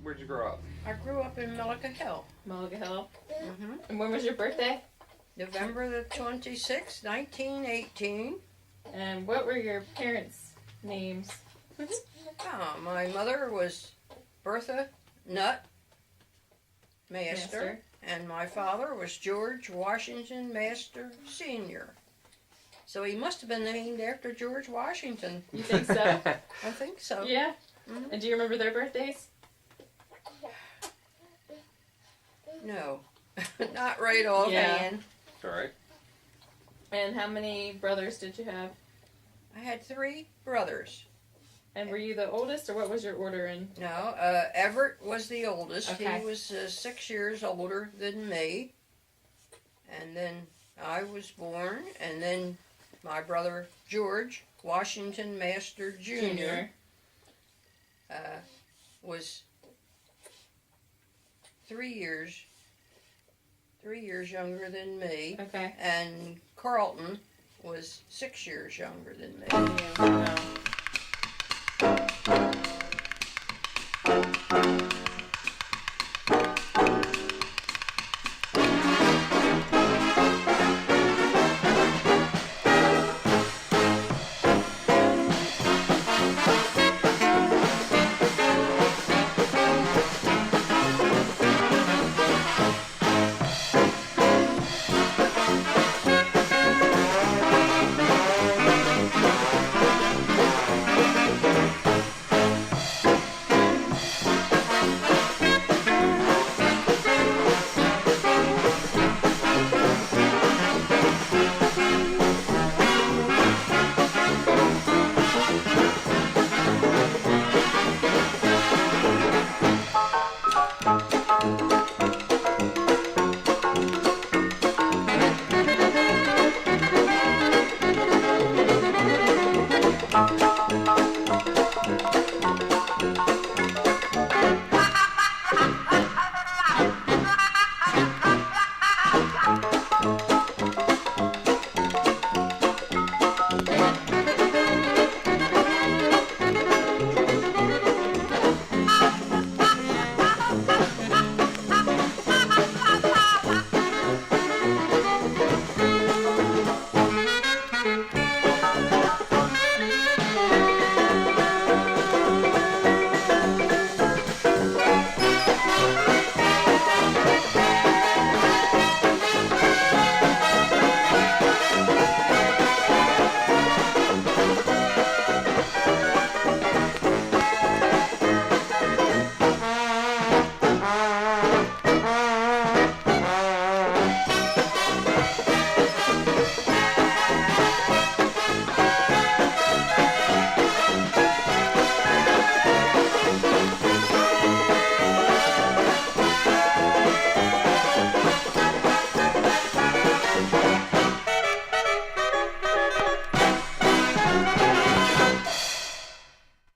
Where'd you grow up? I grew up in Millica Hill. Millica Hill. Mm-hmm. And when was your birthday? November the 26th, 1918. And what were your parents' names? My mother was Bertha Nutt Master, and my father was George Washington Master Sr. So he must have been named after George Washington. You think so? I think so. Yeah? Mm-hmm. And do you remember their birthdays? No, not right offhand. All right. And how many brothers did you have? I had 3 brothers. And were you the oldest, or what was your order in? No, Everett was the oldest. Okay. He was 6 years older than me. And then I was born, and then my brother George Washington Master Jr. Was 3 years younger than me. Okay. And Carlton was 6 years younger than me.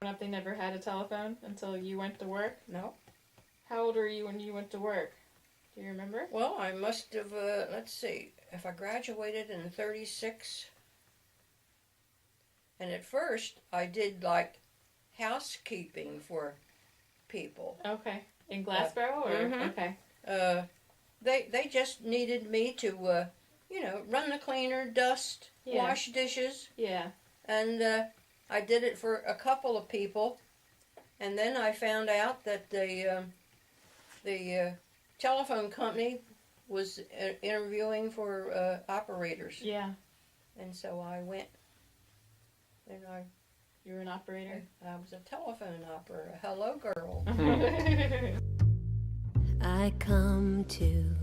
Yeah, They never had a telephone until you went to work? No. How old were you when you went to work? Do you remember? Well, I must have, let's see, if I graduated in 36, and at first I did like housekeeping for people. Okay. In Glassboro? Or? Mhm. Okay. They just needed me to, run the cleaner, dust, Yeah. wash dishes, Yeah. and I did it for a couple of people, and then I found out that the telephone company was interviewing for operators, Yeah. and so I went, and You were an operator? I was a telephone operator, a hello girl. I come to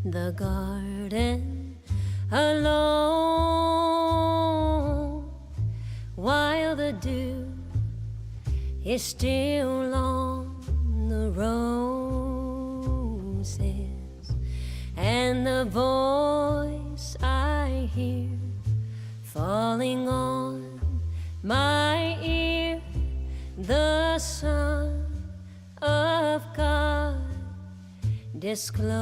the garden alone while the dew is still on the roses, and the voice I hear falling on my ear, the Son of God discloses,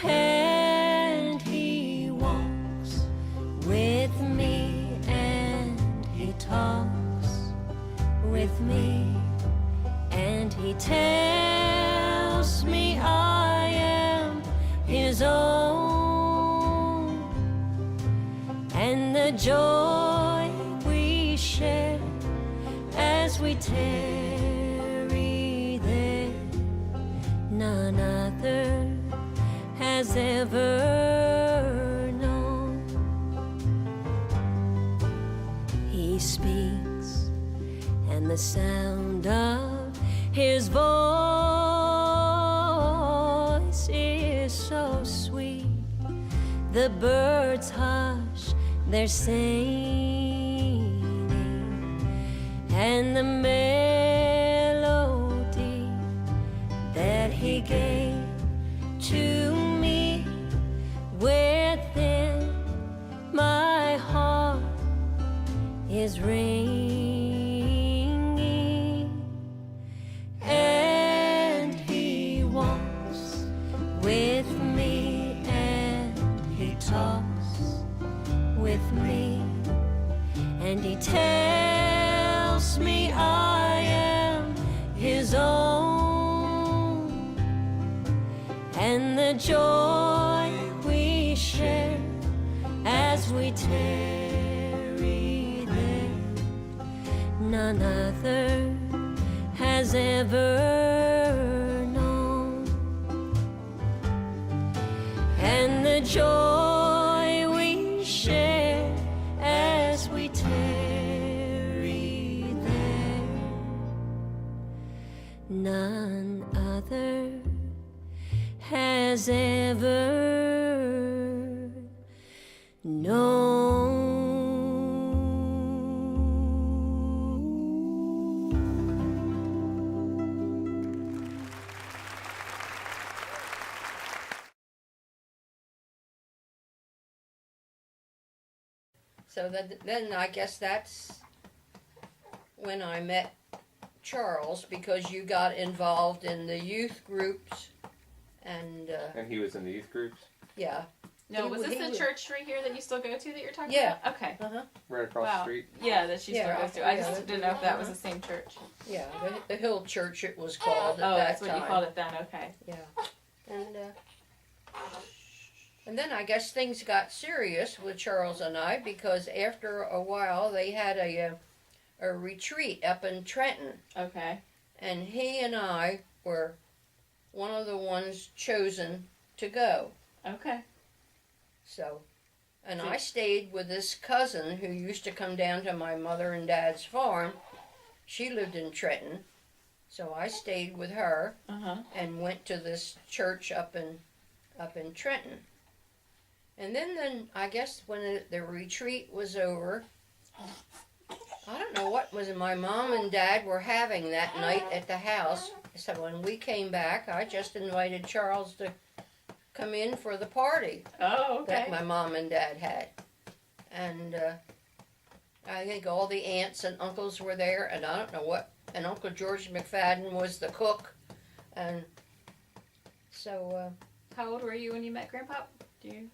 and He walks with me and He talks the joy we share as we tarry there, none other has ever known. He speaks, and the sound of his voice is so sweet. The birds hush their singing, and the melody that he gave to me within my heart is ringing. And he walks with me, and he talks with me, and he tells me I am his own. And the joy we share as we tarry there, none other has ever known. And the joy we share as we tarry there, none other has ever known. So then I guess that's when I met Charles, because you got involved in the youth groups, and he was in the youth groups? yeah. No, was this the church right here that you still go to that you're talking about? Okay. Uh-huh. Right across the street? Yeah, that she still goes to. I just yeah. didn't know if that was the same church. Yeah, the Hill Church it was called at Oh, that that's what time. you called it then, okay. Yeah. And then I guess things got serious with Charles and I, because after a while they had a retreat up in Trenton. Okay. And he and I were one of the ones chosen to go. Okay. So, and I stayed with this cousin who used to come down to my mother and dad's farm. She lived in Trenton. So I stayed with her and went to this church up in Trenton. And then I guess when the retreat was over, I don't know what was my mom and dad were having that night at the house. So when we came back, I just invited Charles to come in for the party Oh, okay. that my mom and dad had. And I think all the aunts and uncles were there, and I don't know what, and Uncle George McFadden was the cook. And so... How old were you when you met Grandpa? Do you...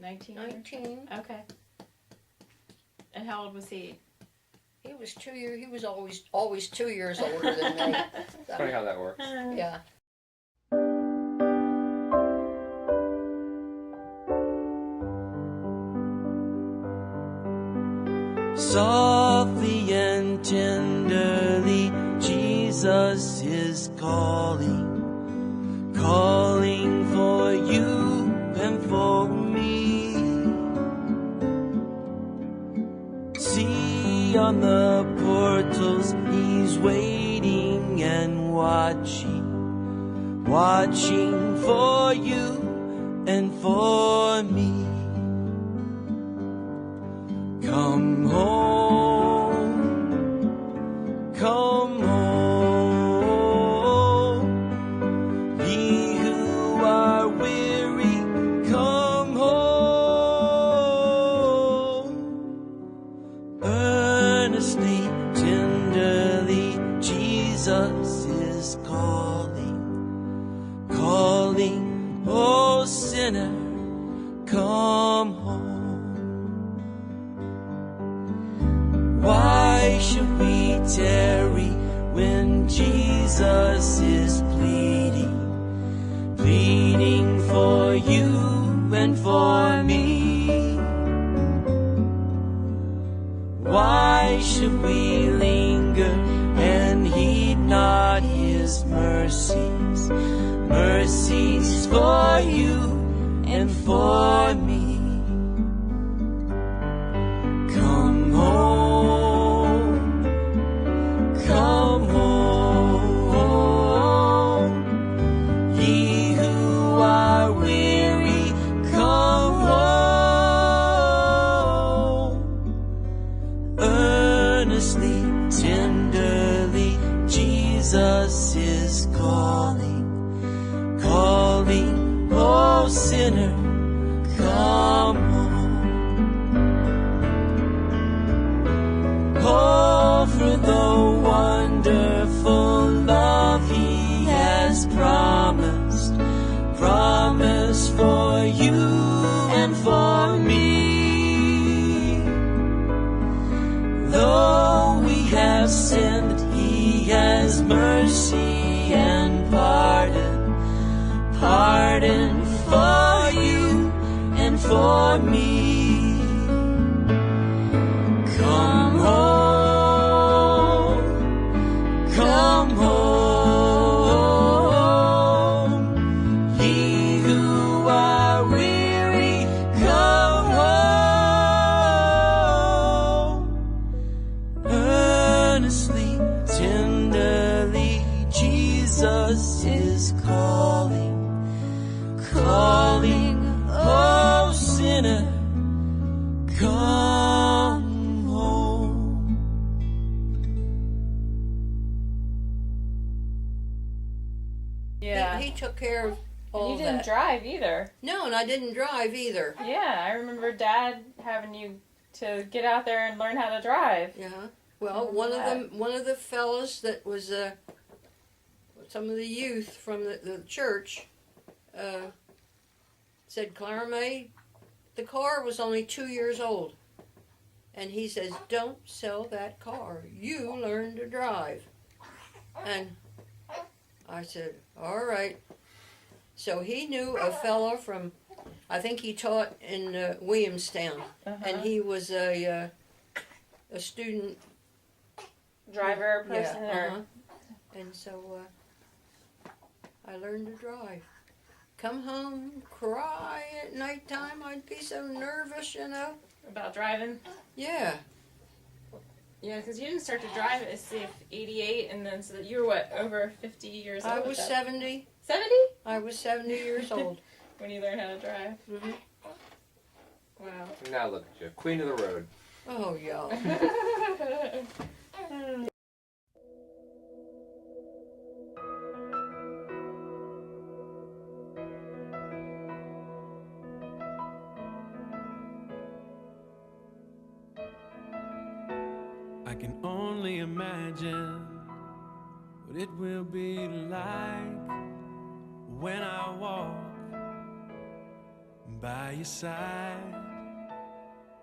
19? 19. Okay. And how old was he? He was 2 years. He was always 2 years older than me. So, Funny how that works. yeah. Softly and tenderly, Jesus is calling, calling for you and for me. See on the portals, he's waiting and watching, watching for you and for me. Come home, come home, ye who are weary, come home. Earnestly, tenderly, Jesus is calling, calling, oh sinner, come home. Why should we tarry when Jesus is pleading, pleading for you and for me. Why should we linger and heed not his mercies? Mercies for you and for me. Come home, come home, ye who are weary, come home. Earnestly, tenderly, Jesus is calling, calling, oh sinner, come home. Oh, for the wonderful love he has promised, promised for you and for me. Though we have sinned, he has mercy and pardon, pardon for you and for me. Come home, come home, ye who are weary, come home. Earnestly, tenderly, Jesus is calling, calling, oh sinner, come home. Yeah. He took care of all You of didn't that. drive either. No, and I didn't drive either. Yeah, I remember Dad having you to get out there and learn how to drive. Yeah. Well, one of the fellas that was some of the youth from the church said, Clara May, the car was only 2 years old. And he says, don't sell that car. You learn to drive. And I said, all right. So he knew a fella from, I think he taught in Williamstown. And he was a student Driver person or and so I learned to drive. Come home, cry at nighttime. I'd be so nervous, you know. About driving? Yeah. Yeah, because you didn't start to drive at 88, and then so you were what, over 50 years old? I was 70. 70? I was 70 years old. When you learned how to drive. Mm-hmm. Wow. Now look at you, queen of the road. Oh, y'all. I can only imagine what it will be like when I walk by your side.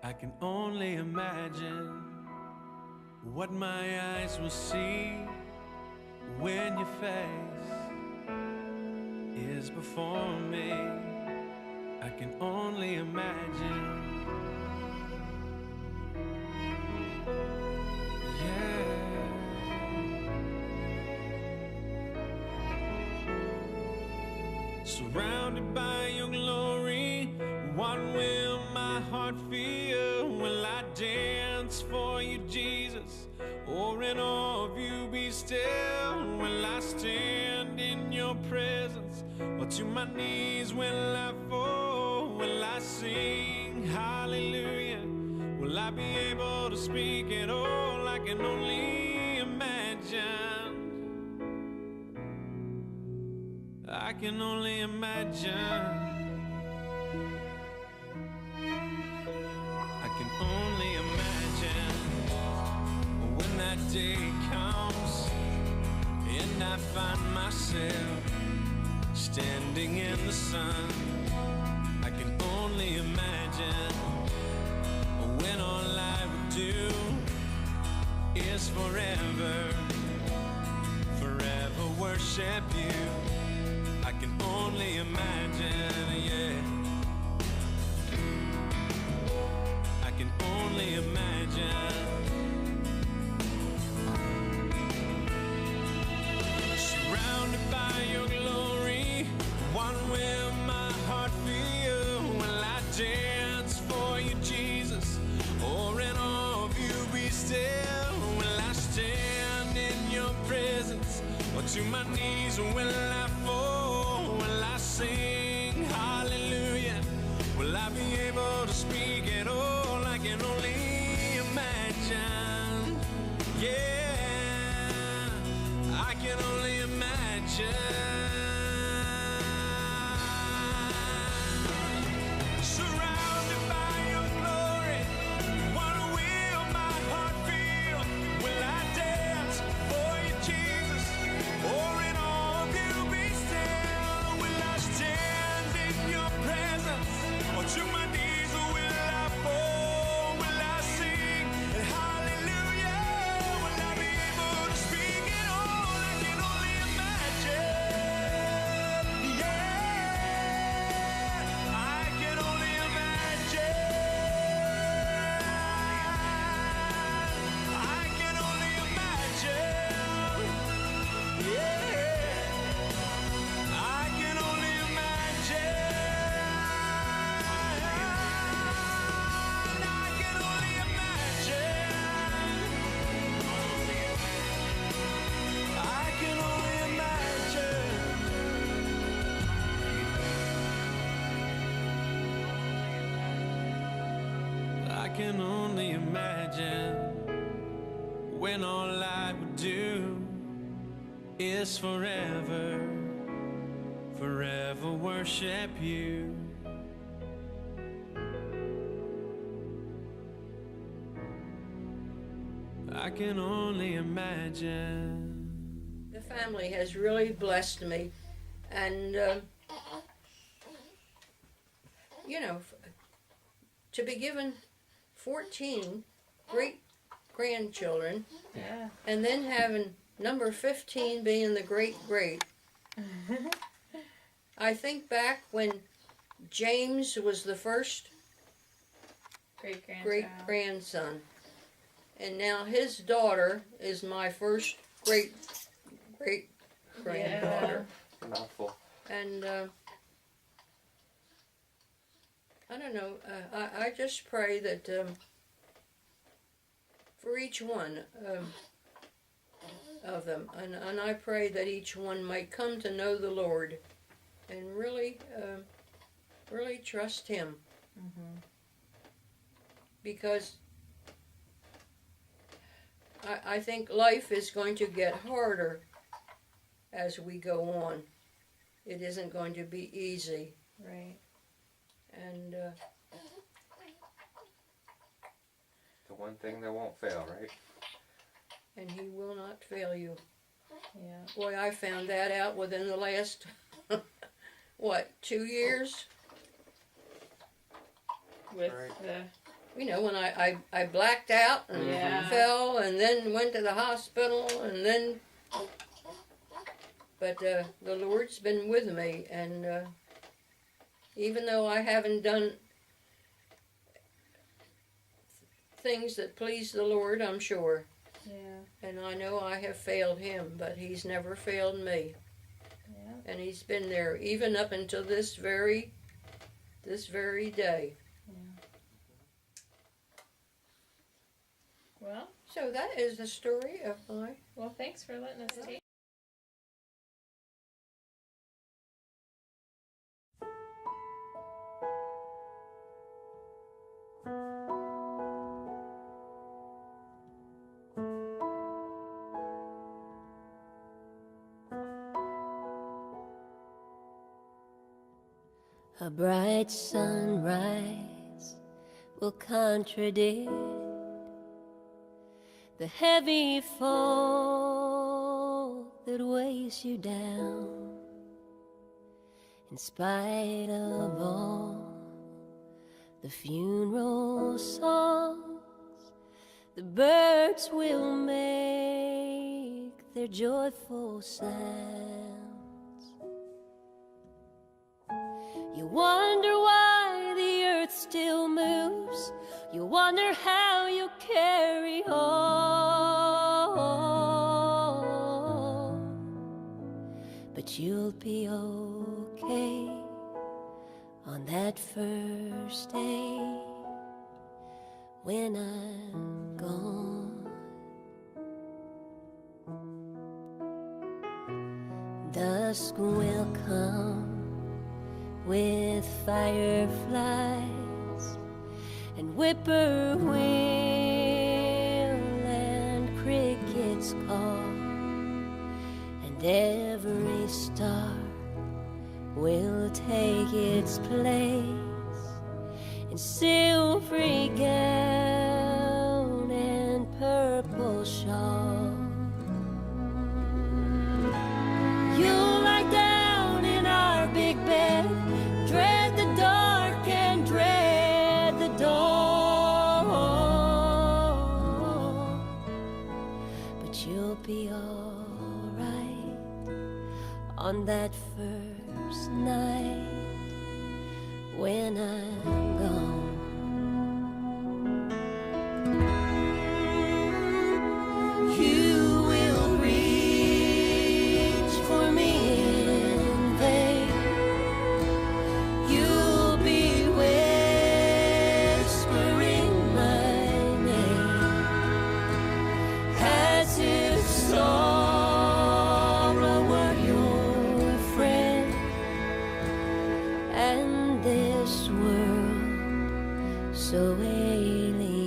I can only imagine what my eyes will see when your face is before me. I can only imagine. Surrounded by your glory, what will my heart feel? Will I dance for you, Jesus? Or in awe of you be still? Will I stand in your presence? Or to my knees will I fall? Will I sing hallelujah? Will I be able to speak at all? I can only imagine. I can only imagine. I can only imagine when that day comes and I find myself standing in the sun. I can only imagine when all I would do is forever, forever worship you. I can only imagine, yeah. can only imagine when all I would do is forever, forever worship you. I can only imagine. The family has really blessed me, and you know, to be given 14 great grandchildren, Yeah. and then having number 15 being the great. I think back when James was the first Great grandchild. great grandson, and now his daughter is my first great granddaughter. It's a mouthful. And I don't know, I just pray that for each one of them, and I pray that each one might come to know the Lord and really trust Him. Mm-hmm. Because I think life is going to get harder as we go on. It isn't going to be easy. Right. And The one thing that won't fail, right? and He will not fail you. Yeah. Boy, I found that out within the last, 2 years? With Right. the You know, when I blacked out and Yeah. fell and then went to the hospital and then... But the Lord's been with me, and even though I haven't done things that please the Lord, I'm sure, yeah. and I know I have failed Him, but He's never failed me, Yeah. and He's been there even up until this very day. Well, So that is the story of my... well, thanks for letting us take. A bright sunrise will contradict the heavy fall that weighs you down. In spite of all the funeral songs, the birds will make their joyful sounds. You wonder why the earth still moves. You wonder how you carry on. But you'll be okay on that first day when I'm gone. Dusk will come with fireflies and whippoorwill and crickets call, and every star will take its place in silvery gown and purple shawl. You'll lie down in our big bed, dread the dark and dread the dawn, but you'll be alright on that first night when I'm gone. You will reach for me in vain. You'll be whispering my name as if sorrow were your friend, and this world so alien.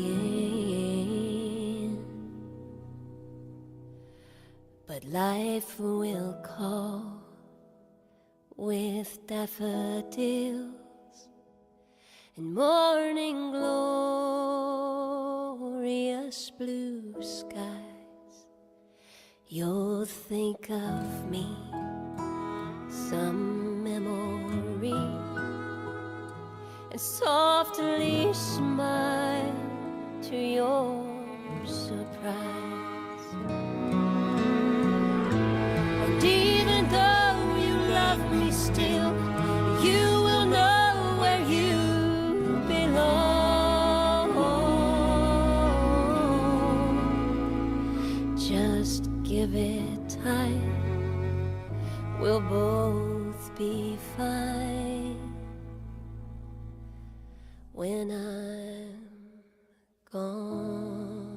but life will call with daffodils and morning glorious blue skies. You'll think of me, some memory, and softly smile to your surprise. And even though you love me still, you will know where you belong. Just give it time, we'll both be fine when I'm gone.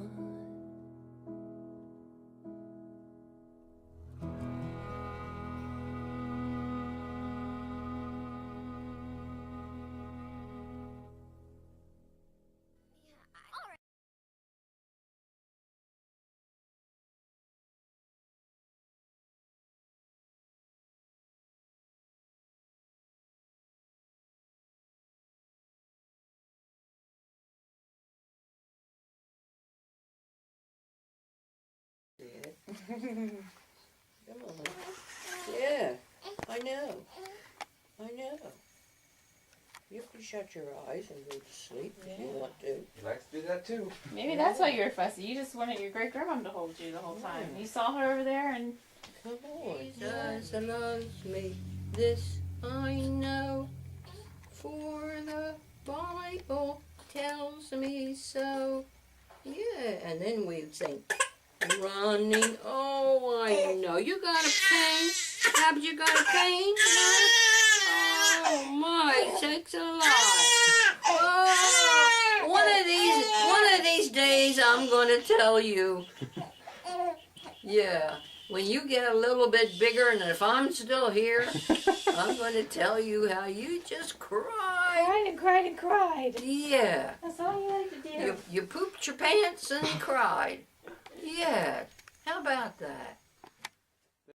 Come on. Yeah, I know. You can shut your eyes and go to sleep if you want to. He likes to do that too. Maybe that's why you were fussy. You just wanted your great grandmom to hold you the whole time. You saw her over there and Come on. Jesus loves me, this I know, for the Bible tells me so. Yeah, and then we'd sing, running, oh, I know. You got a pain? Haven't you got a pain? No? Oh, my, it takes a lot. Oh, one of these days I'm going to tell you. Yeah, when you get a little bit bigger, and if I'm still here, I'm going to tell you how you just cried. and cried and cried. Yeah. That's all you had to do. You pooped your pants and cried. Yeah. How about that?